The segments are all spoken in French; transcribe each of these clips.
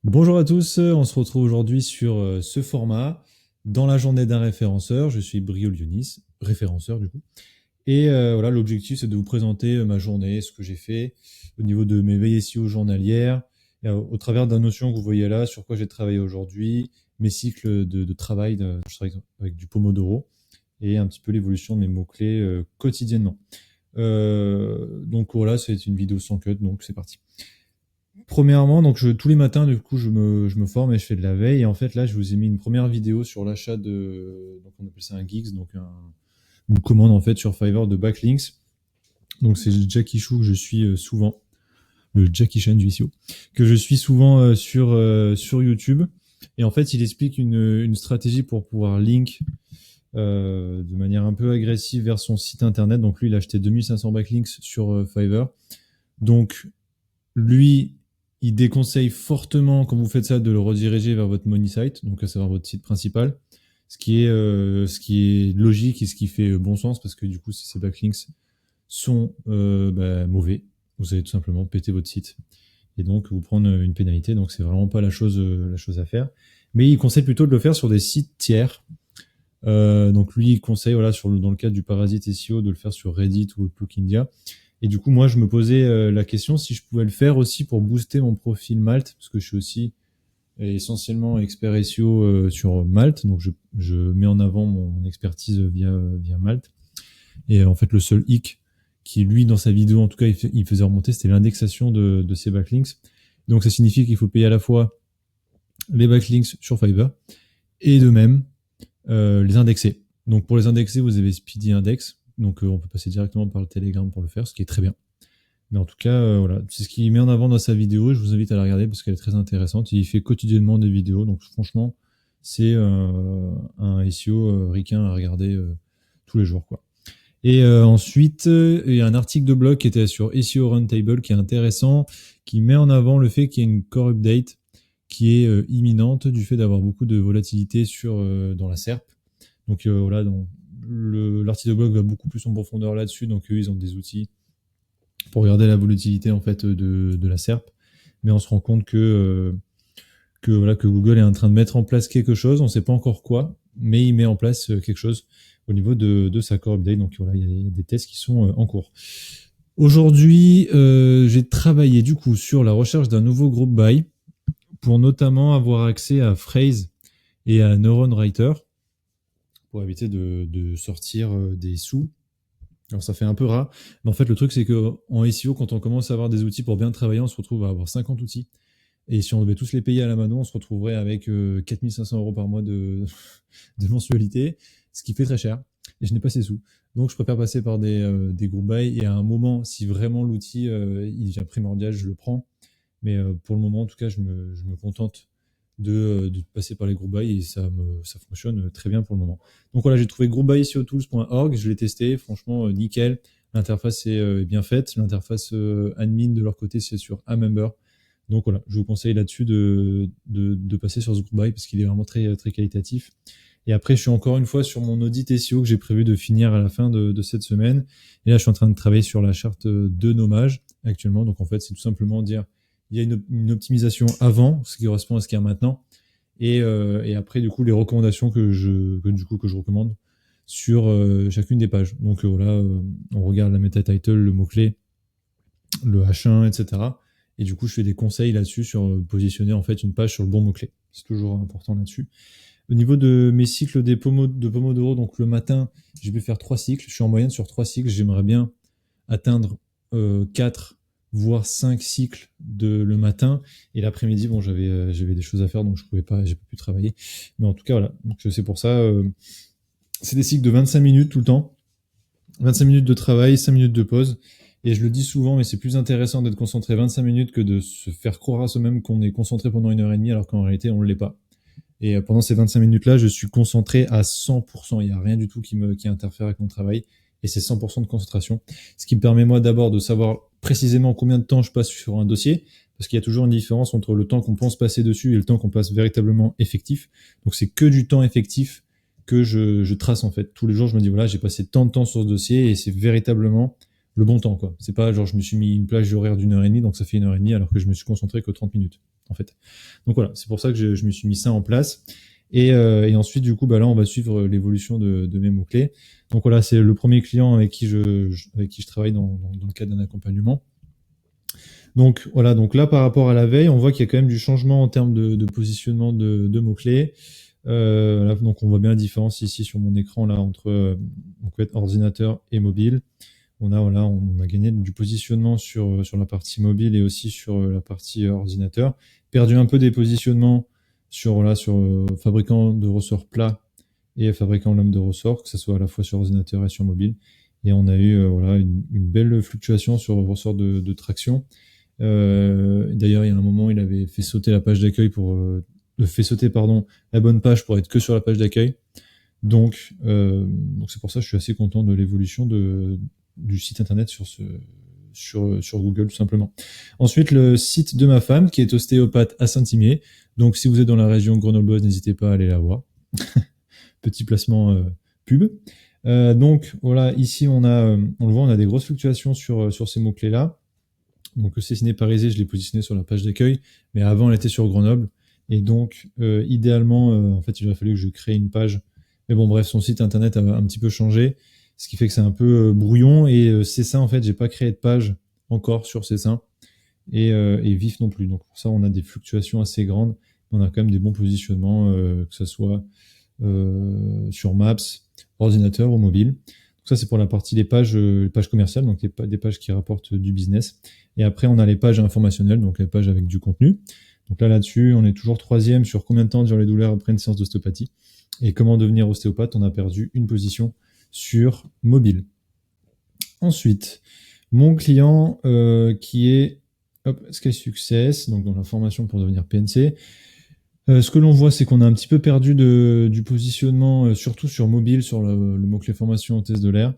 Bonjour à tous, on se retrouve aujourd'hui sur ce format dans la journée d'un référenceur. Je suis Brio Lionis, référenceur du coup. Et voilà, l'objectif c'est de vous présenter ma journée, ce que j'ai fait au niveau de mes veilles SEO journalières, et, au travers d'un notion que vous voyez là, sur quoi j'ai travaillé aujourd'hui, mes cycles de travail, je travaille avec du Pomodoro, et un petit peu l'évolution de mes mots-clés quotidiennement. Donc voilà, c'est une vidéo sans cut, donc c'est parti. Premièrement, donc tous les matins, du coup, je me forme et je fais de la veille. Et en fait, là, je vous ai mis une première vidéo sur l'achat donc on appelle ça un Geeks, donc une commande en fait sur Fiverr de backlinks. Donc c'est Jackie Chou que je suis souvent, le Jackie Chan du SEO, que je suis souvent sur YouTube. Et en fait, il explique une stratégie pour pouvoir link de manière un peu agressive vers son site internet. Donc lui, il a acheté 2500 backlinks sur Fiverr. Donc lui, il déconseille fortement, quand vous faites ça, de le rediriger vers votre money site, donc à savoir votre site principal, ce qui est logique et ce qui fait bon sens, parce que du coup, si ces backlinks sont mauvais, vous allez tout simplement péter votre site et donc vous prendre une pénalité. Donc c'est vraiment pas la chose à faire. Mais il conseille plutôt de le faire sur des sites tiers. Donc lui, il conseille, voilà, dans le cadre du parasite SEO, de le faire sur Reddit ou Outlook India. Et du coup, moi, je me posais la question si je pouvais le faire aussi pour booster mon profil Malte, parce que je suis aussi essentiellement expert SEO sur Malte, donc je mets en avant mon expertise via Malte. Et en fait, le seul hic qui, lui, dans sa vidéo, en tout cas, il faisait remonter, c'était l'indexation de ces backlinks. Donc ça signifie qu'il faut payer à la fois les backlinks sur Fiverr et de même les indexer. Donc pour les indexer, vous avez Speedy Index, donc on peut passer directement par le Telegram pour le faire, ce qui est très bien. Mais en tout cas, voilà, c'est ce qu'il met en avant dans sa vidéo. Je vous invite à la regarder parce qu'elle est très intéressante. Il fait quotidiennement des vidéos, donc franchement, c'est un SEO ricain à regarder tous les jours, quoi. Et ensuite, il y a un article de blog qui était sur SEO Roundtable qui est intéressant, qui met en avant le fait qu'il y a une core update qui est imminente du fait d'avoir beaucoup de volatilité dans la SERP. Donc voilà, l'article de blog va beaucoup plus en profondeur là-dessus. Donc eux, ils ont des outils pour regarder la volatilité en fait de la SERP, mais on se rend compte que Google est en train de mettre en place quelque chose, on ne sait pas encore quoi, mais il met en place quelque chose au niveau de sa core update. Donc voilà, il y a des tests qui sont en cours. Aujourd'hui, j'ai travaillé du coup sur la recherche d'un nouveau groupe buy pour notamment avoir accès à Phrase et à Neuron Writer pour éviter de sortir des sous. Alors ça fait un peu rare, mais en fait le truc c'est que en SEO, quand on commence à avoir des outils pour bien travailler, on se retrouve à avoir 50 outils. Et si on devait tous les payer à la mano, on se retrouverait avec 4500 euros par mois de mensualité, ce qui fait très cher. Et je n'ai pas ces sous. Donc je préfère passer par des group buy. Et à un moment, si vraiment l'outil il devient primordial, je le prends. Mais pour le moment, en tout cas, je me contente de passer par les group buy et ça fonctionne très bien pour le moment. Donc voilà, j'ai trouvé groupbuy.tools.org, je l'ai testé, franchement nickel. L'interface est bien faite. L'interface admin de leur côté, c'est sur Amember. Donc voilà, je vous conseille là-dessus de passer sur ce group buy parce qu'il est vraiment très, très qualitatif. Et après, je suis encore une fois sur mon audit SEO que j'ai prévu de finir à la fin de cette semaine. Et là, je suis en train de travailler sur la charte de nommage actuellement. Donc en fait, c'est tout simplement dire il y a une optimisation avant, ce qui correspond à ce qu'il y a maintenant. Et après, du coup, les recommandations que je recommande sur chacune des pages. Donc voilà, on regarde la meta title, le mot-clé, le H1, etc. Et du coup, je fais des conseils là-dessus sur positionner en fait une page sur le bon mot-clé. C'est toujours important là-dessus. Au niveau de mes cycles de Pomodoro, donc le matin, je vais faire 3 cycles. Je suis en moyenne sur 3 cycles. J'aimerais bien atteindre 4 voire 5 cycles le matin. Et l'après-midi, bon, j'avais des choses à faire, donc j'ai pas pu travailler. Mais en tout cas, voilà. Donc c'est pour ça. C'est des cycles de 25 minutes tout le temps. 25 minutes de travail, 5 minutes de pause. Et je le dis souvent, mais c'est plus intéressant d'être concentré 25 minutes que de se faire croire à soi-même qu'on est concentré pendant 1h30 alors qu'en réalité, on ne l'est pas. Et pendant ces 25 minutes-là, je suis concentré à 100%. Il n'y a rien du tout qui interfère avec mon travail. Et c'est 100% de concentration. Ce qui me permet, moi, d'abord de savoir précisément combien de temps je passe sur un dossier. Parce qu'il y a toujours une différence entre le temps qu'on pense passer dessus et le temps qu'on passe véritablement effectif. Donc c'est que du temps effectif que je trace en fait. Tous les jours, je me dis, voilà, j'ai passé tant de temps sur ce dossier et c'est véritablement le bon temps, quoi. C'est pas genre je me suis mis une plage horaire d'1h30, donc ça fait 1h30 alors que je me suis concentré que 30 minutes. en fait. Donc voilà, c'est pour ça que je me suis mis ça en place. Et ensuite, du coup, là, on va suivre l'évolution de mes mots-clés. Donc voilà, c'est le premier client avec qui je travaille dans le cadre d'un accompagnement. Donc voilà, donc là, par rapport à la veille, on voit qu'il y a quand même du changement en termes de positionnement de mots-clés. Là, donc on voit bien la différence ici sur mon écran là entre ordinateur et mobile. On a gagné du positionnement sur la partie mobile et aussi sur la partie ordinateur. Perdu un peu des positionnements sur fabricant de ressorts plats et fabricant lame de ressort, que ce soit à la fois sur ordinateur et sur mobile. Et on a eu une belle fluctuation sur le ressort de traction. D'ailleurs, il y a un moment, il avait fait sauter la page d'accueil la bonne page pour être que sur la page d'accueil. Donc c'est pour ça que je suis assez content de l'évolution du site internet sur Google, tout simplement. Ensuite, le site de ma femme, qui est ostéopathe à Saint-Imier. Donc, si vous êtes dans la région grenobloise, n'hésitez pas à aller la voir. Petit placement pub. Donc, voilà, ici, on le voit, on a des grosses fluctuations sur ces mots-clés-là. Donc, le Cessiné Parisé, je l'ai positionné sur la page d'accueil, mais avant, elle était sur Grenoble. Et donc, idéalement, en fait, il aurait fallu que je crée une page. Mais bon, bref, son site internet a un petit peu changé, ce qui fait que c'est un peu brouillon. Et Cessin, en fait, j'ai pas créé de page encore sur Cessin. Et Vif non plus. Donc, pour ça, on a des fluctuations assez grandes. On a quand même des bons positionnements, que ce soit sur Maps, ordinateur ou mobile. Donc ça, c'est pour la partie des pages commerciales, donc des pages qui rapportent du business. Et après, on a les pages informationnelles, donc les pages avec du contenu. Donc là-dessus, on est toujours 3e sur combien de temps durent les douleurs après une séance d'ostéopathie. Et comment devenir ostéopathe, on a perdu une position sur mobile. Ensuite, mon client qui est Sky Success, donc dans la formation pour devenir PNC. Ce que l'on voit, c'est qu'on a un petit peu perdu du positionnement, surtout sur mobile, sur le mot-clé formation hôtesse de l'air.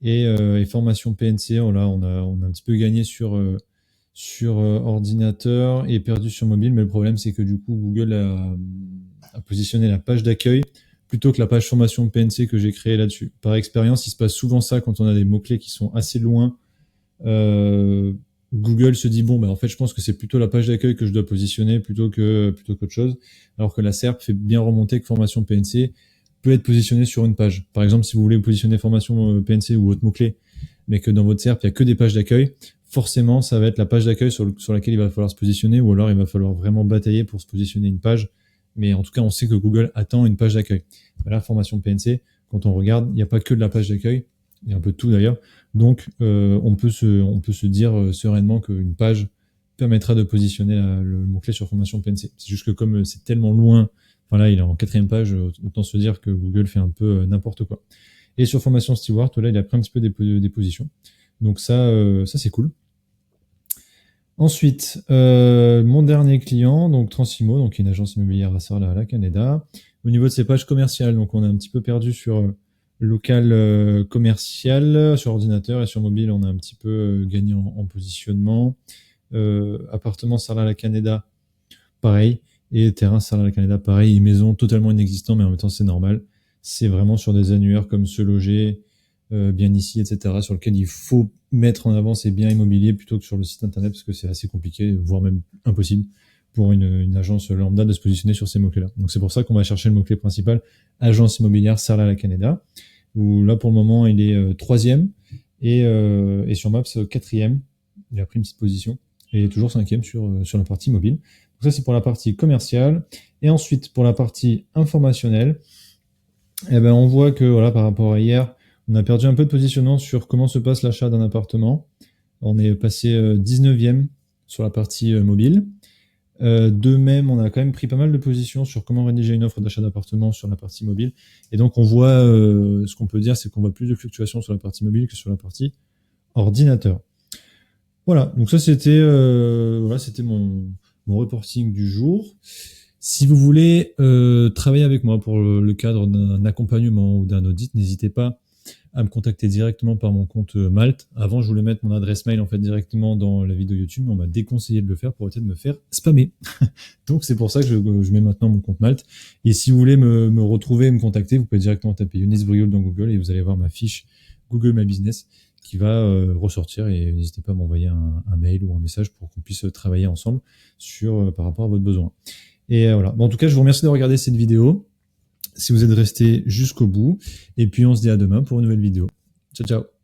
Et formation PNC, on a un petit peu gagné sur ordinateur et perdu sur mobile, mais le problème c'est que du coup Google a positionné la page d'accueil plutôt que la page formation PNC que j'ai créée là-dessus. Par expérience, il se passe souvent ça quand on a des mots-clés qui sont assez loin. Google se dit en fait je pense que c'est plutôt la page d'accueil que je dois positionner plutôt qu'autre chose, alors que la SERP fait bien remonter que formation PNC peut être positionnée sur une page. Par exemple, si vous voulez positionner formation PNC ou autre mot-clé, mais que dans votre SERP il n'y a que des pages d'accueil, forcément ça va être la page d'accueil sur laquelle il va falloir se positionner, ou alors il va falloir vraiment batailler pour se positionner une page. Mais en tout cas, on sait que Google attend une page d'accueil. La formation PNC, quand on regarde, il n'y a pas que de la page d'accueil, il y a un peu de tout d'ailleurs. Donc, on peut se dire sereinement qu'une page permettra de positionner le mot-clé sur formation PNC. C'est juste que comme c'est tellement loin, là, il est en 4e page, autant se dire que Google fait un peu n'importe quoi. Et sur formation Steward, là, il a pris un petit peu des positions. Donc ça c'est cool. Ensuite, mon dernier client, donc Transimo, donc une agence immobilière à Sarlat, Canada. Au niveau de ses pages commerciales, donc on a un petit peu perdu sur local commercial, sur ordinateur, et sur mobile, on a un petit peu gagné en positionnement. Appartement Sarlat, Canada, pareil. Et terrain Sarlat, Canada, pareil. Et maison totalement inexistant, mais en même temps, c'est normal. C'est vraiment sur des annuaires comme Se Loger, bien ici, etc., sur lequel il faut mettre en avant ces biens immobiliers plutôt que sur le site internet, parce que c'est assez compliqué, voire même impossible pour une agence lambda de se positionner sur ces mots-clés-là. Donc c'est pour ça qu'on va chercher le mot-clé principal, agence immobilière Sarlat, Canada, où là pour le moment il est 3e et sur Maps 4e. Il a pris une petite position et toujours 5e sur la partie mobile. Donc ça c'est pour la partie commerciale. Et ensuite pour la partie informationnelle, on voit que par rapport à hier, on a perdu un peu de positionnement sur comment se passe l'achat d'un appartement. On est passé 19e sur la partie mobile. De même, on a quand même pris pas mal de positions sur comment rédiger une offre d'achat d'appartement sur la partie mobile. Et donc, on voit, ce qu'on peut dire, c'est qu'on voit plus de fluctuations sur la partie mobile que sur la partie ordinateur. Voilà, donc ça, c'était mon reporting du jour. Si vous voulez travailler avec moi pour le cadre d'un accompagnement ou d'un audit, n'hésitez pas à me contacter directement par mon compte Malte. Avant, je voulais mettre mon adresse mail directement dans la vidéo YouTube, mais on m'a déconseillé de le faire pour éviter de me faire spammer. Donc c'est pour ça que je mets maintenant mon compte Malte. Et si vous voulez me retrouver et me contacter, vous pouvez directement taper Younes Brioul dans Google et vous allez voir ma fiche Google My Business qui va ressortir, et n'hésitez pas à m'envoyer un mail ou un message pour qu'on puisse travailler ensemble par rapport à votre besoin. Et voilà. Bon, en tout cas, je vous remercie de regarder cette vidéo, si vous êtes resté jusqu'au bout, et puis on se dit à demain pour une nouvelle vidéo. Ciao, ciao.